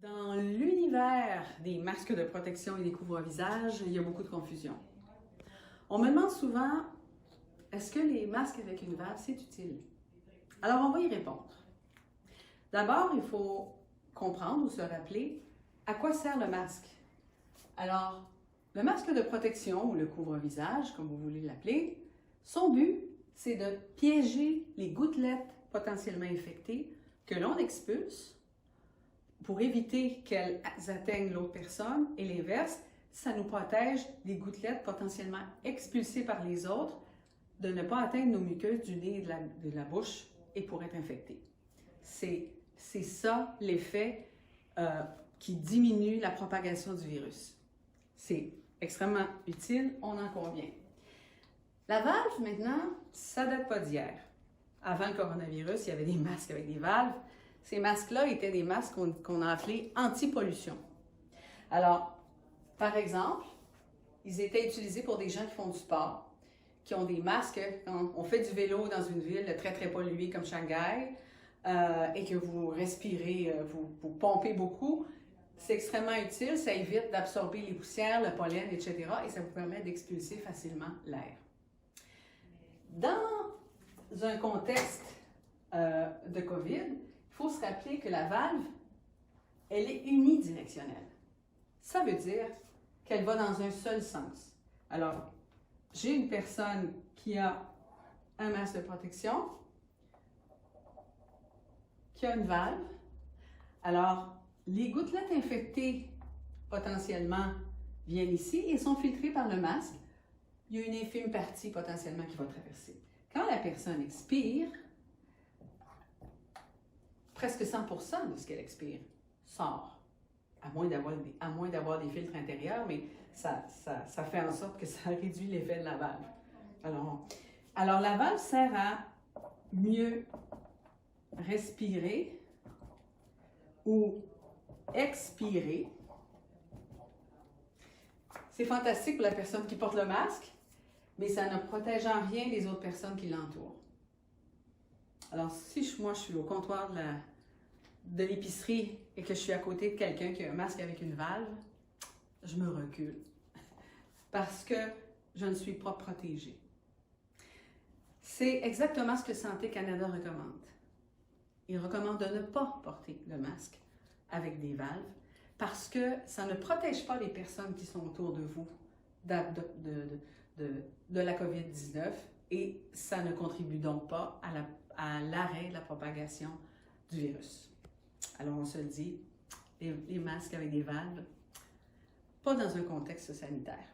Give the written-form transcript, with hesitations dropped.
Dans l'univers des masques de protection et des couvre-visages, il y a beaucoup de confusion. On me demande souvent, est-ce que les masques avec une valve, c'est utile? Alors, on va y répondre. D'abord, il faut comprendre ou se rappeler à quoi sert le masque. Alors, le masque de protection ou le couvre-visage, comme vous voulez l'appeler, son but, c'est de piéger les gouttelettes potentiellement infectées que l'on expulse pour éviter qu'elles atteignent l'autre personne, et l'inverse, ça nous protège des gouttelettes potentiellement expulsées par les autres de ne pas atteindre nos muqueuses du nez et de la bouche et pour être infectées. C'est ça l'effet qui diminue la propagation du virus. C'est extrêmement utile, on en convient. La valve, maintenant, ça date pas d'hier. Avant le coronavirus, il y avait des masques avec des valves. Ces masques-là étaient des masques qu'on a appelés anti-pollution. Alors, par exemple, ils étaient utilisés pour des gens qui font du sport, qui ont des masques quand on fait du vélo dans une ville très, très polluée comme Shanghai et que vous respirez, vous pompez beaucoup. C'est extrêmement utile, ça évite d'absorber les poussières, le pollen, etc. et ça vous permet d'expulser facilement l'air. Dans un contexte de COVID, il faut se rappeler que la valve, elle est unidirectionnelle. Ça veut dire qu'elle va dans un seul sens. Alors, j'ai une personne qui a un masque de protection, qui a une valve. Alors, les gouttelettes infectées, potentiellement, viennent ici et sont filtrées par le masque. Il y a une infime partie, potentiellement, qui va traverser. Quand la personne expire, presque 100% de ce qu'elle expire sort, à moins d'avoir des filtres intérieurs, mais ça fait en sorte que ça réduit l'effet de la valve. Alors la valve sert à mieux respirer ou expirer. C'est fantastique pour la personne qui porte le masque, mais ça ne protège en rien les autres personnes qui l'entourent. Alors, si moi je suis au comptoir de l'épicerie et que je suis à côté de quelqu'un qui a un masque avec une valve, je me recule parce que je ne suis pas protégée. C'est exactement ce que Santé Canada recommande. Il recommande de ne pas porter le masque avec des valves parce que ça ne protège pas les personnes qui sont autour de vous de la COVID-19 et ça ne contribue donc pas à l'arrêt de la propagation du virus. Alors on se le dit, les masques avec des valves, pas dans un contexte sanitaire.